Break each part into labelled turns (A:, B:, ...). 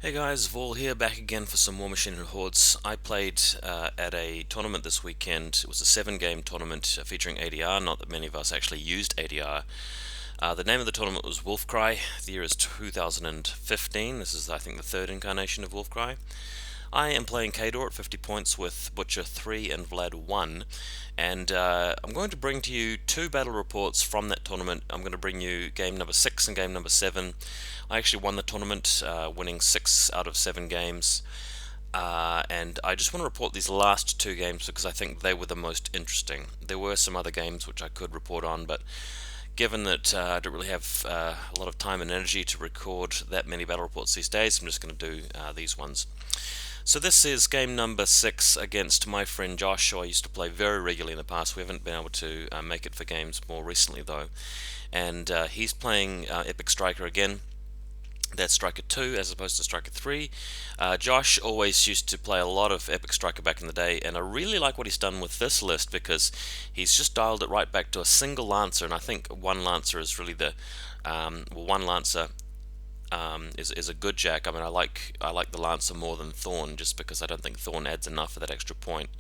A: Hey guys, Vol here, back again for some War Machine and Hordes. I played at a tournament this weekend. It was a 7 game tournament featuring ADR, not that many of us actually used ADR. The name of the tournament was Wolfcry. The year is 2015. This is, I think, the third incarnation of Wolfcry. I am playing Kador at 50 points with Butcher3 and Vlad1, and I'm going to bring to you two battle reports from that tournament. I'm going to bring you game number 6 and game number 7. I actually won the tournament, winning 6 out of 7 games. And I just want to report these last 2 games because I think they were the most interesting. There were some other games which I could report on, but given that I don't really have a lot of time and energy to record that many battle reports these days, I'm just going to do these ones. So this is game number 6 against my friend Josh, who I used to play very regularly in the past. We haven't been able to make it for games more recently though. And he's playing Epic Striker again. That's Stryker2 as opposed to Stryker3. Josh always used to play a lot of Epic Striker back in the day, and I really like what he's done with this list because he's just dialed it right back to a single Lancer, and I think one Lancer is really one Lancer is a good jack. I mean, I like the Lancer more than Thorn just because I don't think Thorn adds enough for that extra point.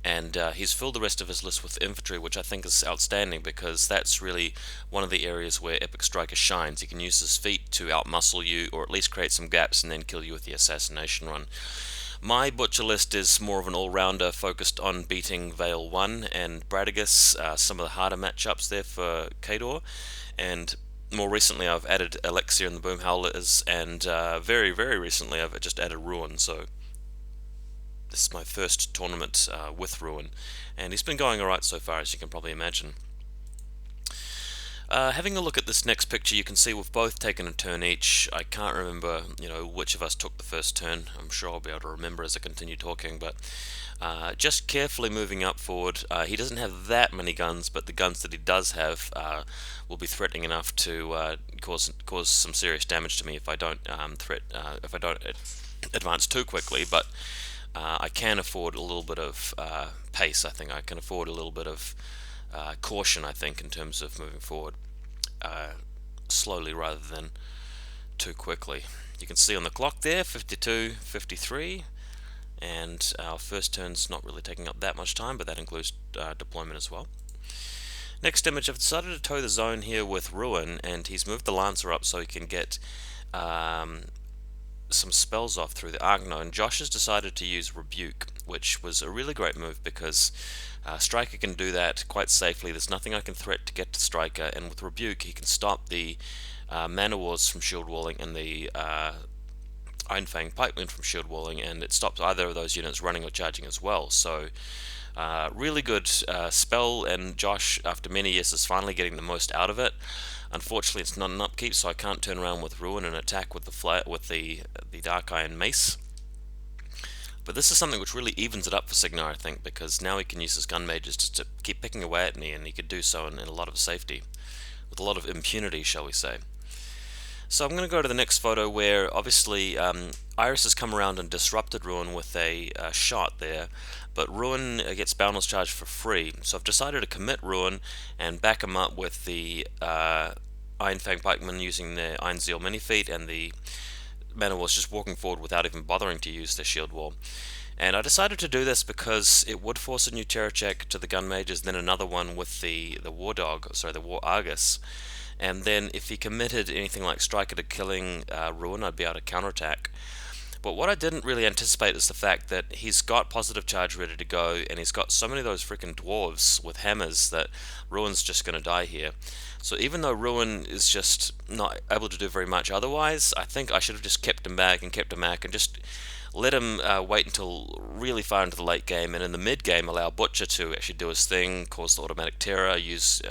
A: And he's filled the rest of his list with infantry, which I think is outstanding because that's really one of the areas where Epic Striker shines. He can use his feet to outmuscle you, or at least create some gaps, and then kill you with the assassination run. My butcher list is more of an all-rounder, focused on beating Vale 1 and Bradigus, some of the harder matchups there for Kador, and more recently I've added Elixir and the Boom Howlers, and very, very recently I've just added Ruin, so this is my first tournament with Ruin, and he's been going alright so far, as you can probably imagine. Having a look at this next picture, you can see we've both taken a turn each. I can't remember, which of us took the first turn. I'm sure I'll be able to remember as I continue talking, but just carefully moving up forward. He doesn't have that many guns, but the guns that he does have will be threatening enough to cause some serious damage to me if I don't advance too quickly. But I can afford a little bit of pace. I think I can afford a little bit of caution, I think, in terms of moving forward slowly rather than too quickly. You can see on the clock there 52, 53, and our first turn's not really taking up that much time, but that includes deployment as well. Next image, I've decided to toe the zone here with Ruin, and he's moved the Lancer up so he can get some spells off through the Arcno, Josh has decided to use Rebuke, which was a really great move because Stryker can do that quite safely. There's nothing I can threat to get to Stryker, and with Rebuke he can stop the Mana Wars from shield walling and the Ironfang Pikemen from shield walling, and it stops either of those units running or charging as well. So really good spell, and Josh, after many years, is finally getting the most out of it. Unfortunately, it's not an upkeep, so I can't turn around with Ruin and attack with the Dark Iron Mace. But this is something which really evens it up for Signar, I think, because now he can use his gun mages just to keep picking away at me, and he could do so in a lot of safety, with a lot of impunity, shall we say. So I'm going to go to the next photo where obviously Iris has come around and disrupted Ruin with a shot there, but Ruin gets Boundless Charge for free, so I've decided to commit Ruin and back him up with the Ironfang Pikemen using their Iron Zeal mini feat, and the Mana Wars just walking forward without even bothering to use their shield wall. And I decided to do this because it would force a new terror check to the gun mages, then another one with the War Argus. And then if he committed anything like Stryker to killing Ruin, I'd be able to counterattack. But what I didn't really anticipate is the fact that he's got positive charge ready to go, and he's got so many of those freaking dwarves with hammers that Ruin's just going to die here. So even though Ruin is just not able to do very much otherwise, I think I should have just kept him back and just let him wait until really far into the late game, and in the mid game allow Butcher to actually do his thing, cause the automatic terror, use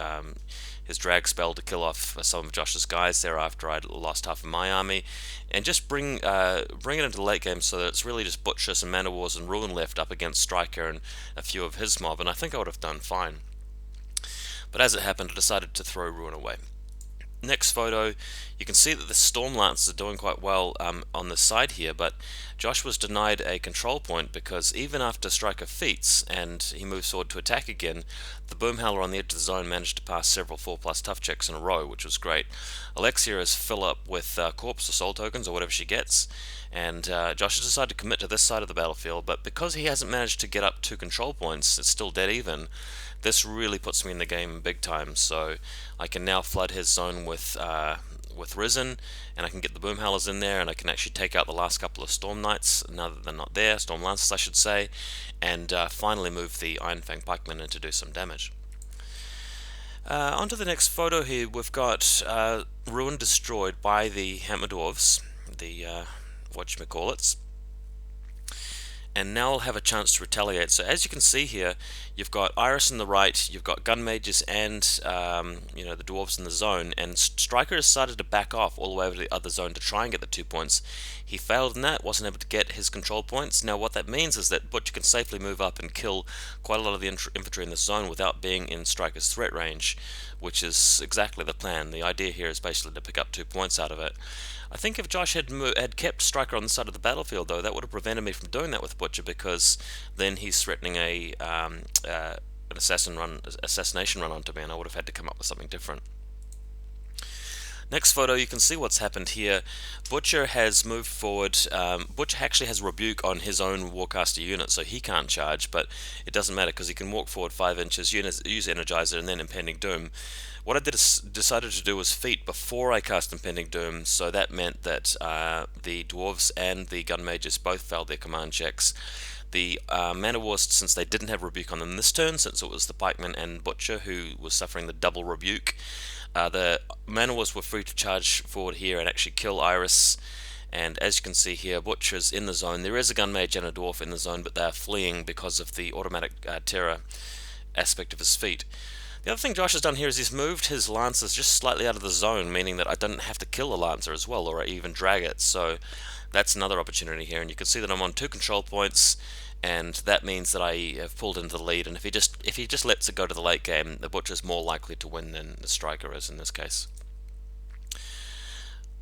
A: his drag spell to kill off some of Josh's guys there after I'd lost half of my army, and just bring it into the late game so that it's really just Butchers and Mana Wars and Ruin left up against Stryker and a few of his mob, and I think I would have done fine. But as it happened, I decided to throw Ruin away. Next photo, you can see that the Storm Lancers are doing quite well on the side here, but Josh was denied a control point because even after Stryker feats and he moves forward to attack again, the Boom Howler on the edge of the zone managed to pass several 4+ tough checks in a row, which was great. Alexia is fill up with Corpse or Soul Tokens or whatever she gets, And Josh has decided to commit to this side of the battlefield, but because he hasn't managed to get up 2 control points, it's still dead even. This really puts me in the game big time, so I can now flood his zone with Risen, and I can get the Boom Howlers in there, and I can actually take out the last couple of Storm Knights, now that they're not there, Storm Lancers I should say, and finally move the Iron Fang Pikemen in to do some damage. On to the next photo here, we've got Ruin destroyed by the Hammer Dwarves, the whatchamacallits, and now I'll have a chance to retaliate. So as you can see here, you've got Iris on the right, you've got Gun Mages and the dwarves in the zone, and Stryker decided to back off all the way over to the other zone to try and get the 2 points. He failed in that, wasn't able to get his control points. Now what that means is that Butcher can safely move up and kill quite a lot of the infantry in this zone without being in Stryker's threat range, which is exactly the plan. The idea here is basically to pick up 2 points out of it. I think if Josh had kept Stryker on the side of the battlefield, though, that would have prevented me from doing that with Butcher, because then he's threatening an assassination run onto me, and I would have had to come up with something different. Next photo, you can see what's happened here. Butcher has moved forward. Butcher actually has Rebuke on his own Warcaster unit, so he can't charge, but it doesn't matter because he can walk forward 5 inches, use Energizer, and then Impending Doom. What I decided to do was feat before I cast Impending Doom, so that meant that the Dwarves and the Gun Mages both failed their command checks. The Mana Wars, since they didn't have Rebuke on them this turn, since it was the Pikeman and Butcher who was suffering the double Rebuke, the Mana Wars were free to charge forward here and actually kill Iris. And as you can see here, Butcher's in the zone. There is a Gun Mage and a Dwarf in the zone, but they are fleeing because of the automatic terror aspect of his feat. The other thing Josh has done here is he's moved his Lancers just slightly out of the zone, meaning that I don't have to kill a Lancer as well, or even drag it. So that's another opportunity here, and you can see that I'm on 2 control points, and that means that I have pulled into the lead. And if he just lets it go to the late game, the Butcher's more likely to win than the Stryker is in this case.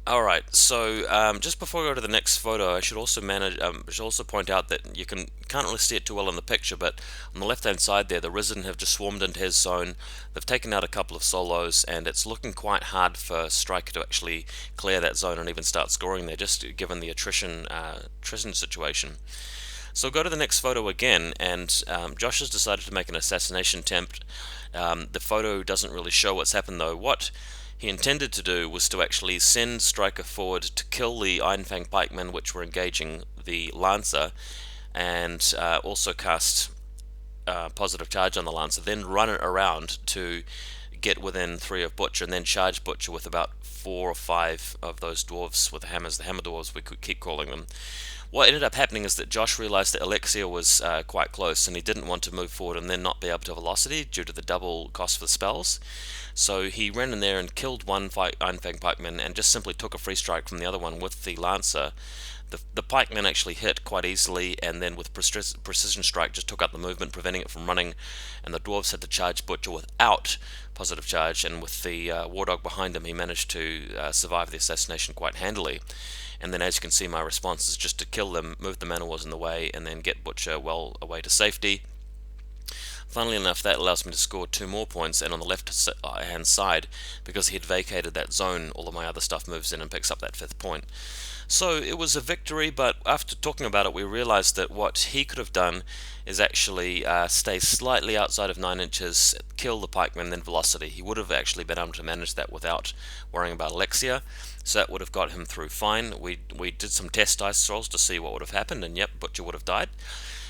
A: Alright, so just before we go to the next photo, I should also point out that you can't really see it too well in the picture, but on the left hand side there, the Risen have just swarmed into his zone. They've taken out a couple of solos, and it's looking quite hard for Stryker to actually clear that zone and even start scoring there, just given the attrition situation. So go to the next photo again, and Josh has decided to make an assassination attempt. The photo doesn't really show what's happened though. What he intended to do was to actually send Stryker forward to kill the Iron Fang Pikemen, which were engaging the Lancer, and also cast positive charge on the Lancer, then run it around to get within 3 of Butcher, and then charge Butcher with about 4 or 5 of those dwarves with the hammers, the Hammer Dwarves we could keep calling them. What ended up happening is that Josh realized that Elixir was quite close, and he didn't want to move forward and then not be able to velocity due to the double cost for the spells. So he ran in there and killed one Iron Fang Pikeman and just simply took a free strike from the other one with the Lancer. The pikeman actually hit quite easily, and then with precision strike just took out the movement, preventing it from running, and the dwarves had to charge Butcher without positive charge, and with the war dog behind him he managed to survive the assassination quite handily. And then as you can see, my response is just to kill them, move the Mana Wars in the way, and then get Butcher well away to safety. Funnily enough, that allows me to score 2 more points, and on the left hand side, because he had vacated that zone, all of my other stuff moves in and picks up that 5th point. So it was a victory, but after talking about it, we realized that what he could have done is actually stay slightly outside of 9 inches, kill the pikeman, then velocity. He would have actually been able to manage that without worrying about Alexia, so that would have got him through fine. We did some test dice rolls to see what would have happened, and yep, Butcher would have died.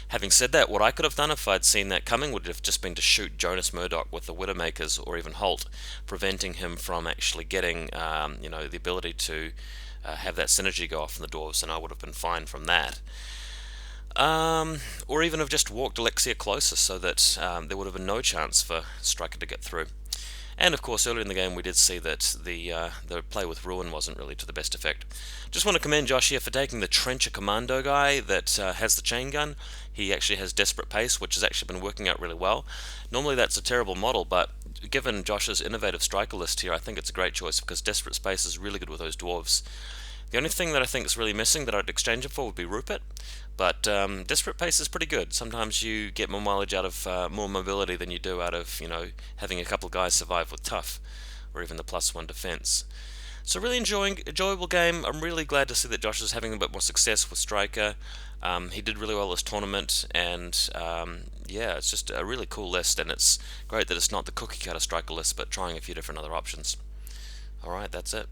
A: Having said that, what I could have done if I'd seen that coming would have just been to shoot Jonas Murdoch with the Widowmakers, or even Holt, preventing him from actually getting the ability to have that synergy go off from the dwarves, and I would have been fine from that. Or even have just walked Alexia closer so that there would have been no chance for Stryker to get through. And of course, earlier in the game we did see that the play with Ruin wasn't really to the best effect. Just want to commend Josh here for taking the Trencher Commando guy that has the chain gun. He actually has Desperate Pace, which has actually been working out really well. Normally that's a terrible model, but given Josh's innovative Stryker list here, I think it's a great choice, because Desperate Pace is really good with those dwarves. The only thing that I think is really missing that I'd exchange it for would be Rupert, but Desperate Pace is pretty good. Sometimes you get more mileage out of more mobility than you do out of having a couple of guys survive with Tough, or even the +1 defense. So really enjoyable game. I'm really glad to see that Josh is having a bit more success with Striker. He did really well this tournament, and yeah, it's just a really cool list, and it's great that it's not the cookie cutter Striker list, but trying a few different other options. All right, that's it.